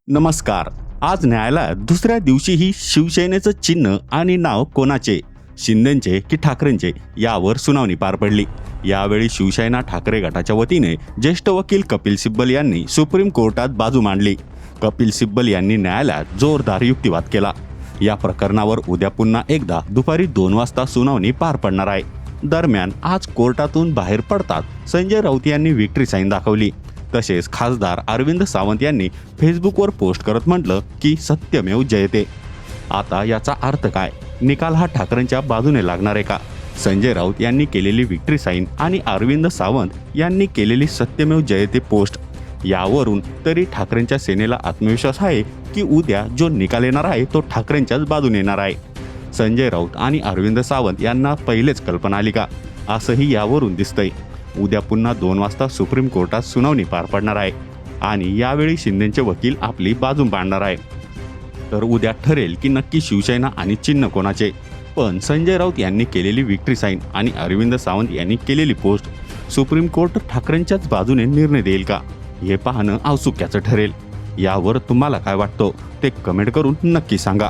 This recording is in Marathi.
नमस्कार. आज न्यायालयात दुसऱ्या दिवशीही शिवसेनेचं चिन्ह आणि नाव कोणाचे, शिंदेंचे की ठाकरेंचे, यावर सुनावणी पार पडली. यावेळी शिवसेना ठाकरे गटाच्या वतीने ज्येष्ठ वकील कपिल सिब्बल यांनी सुप्रीम कोर्टात बाजू मांडली. कपिल सिब्बल यांनी न्यायालयात जोरदार युक्तिवाद केला. या प्रकरणावर उद्या पुन्हा एकदा दुपारी 2 वाजता सुनावणी पार पडणार आहे. दरम्यान आज कोर्टातून बाहेर पडतात संजय राऊत यांनी विक्ट्री साईन दाखवली. तसेच खासदार अरविंद सावंत यांनी फेसबुकवर पोस्ट करत म्हटलं की सत्यमेव जयते. आता याचा अर्थ काय? निकाल हा ठाकरेंच्या बाजूने लागणार आहे का? संजय राऊत यांनी केलेली विक्ट्री साईन आणि अरविंद सावंत यांनी केलेली सत्यमेव जयते पोस्ट यावरून तरी ठाकरेंच्या सेनेला आत्मविश्वास आहे की उद्या जो निकाल येणार आहे तो ठाकरेंच्याच बाजूने येणार आहे. संजय राऊत आणि अरविंद सावंत यांना पहिलेच कल्पना आली का, असंही यावरून दिसतंय. उद्या पुन्हा 2 वाजता सुप्रीम कोर्टात सुनावणी पार पडणार आहे आणि यावेळी शिंदेचे वकील आपली बाजू मांडणार आहे. तर उद्या ठरेल की नक्की शिवसेना आणि चिन्ह कोणाचे. पण संजय राऊत यांनी केलेली विक्ट्री साईन आणि अरविंद सावंत यांनी केलेली पोस्ट सुप्रीम कोर्ट ठाकरेंच्याच बाजूने निर्णय देईल का, हे पाहणं औत्सुक्याचं ठरेल. यावर तुम्हाला काय वाटतं ते कमेंट करून नक्की सांगा.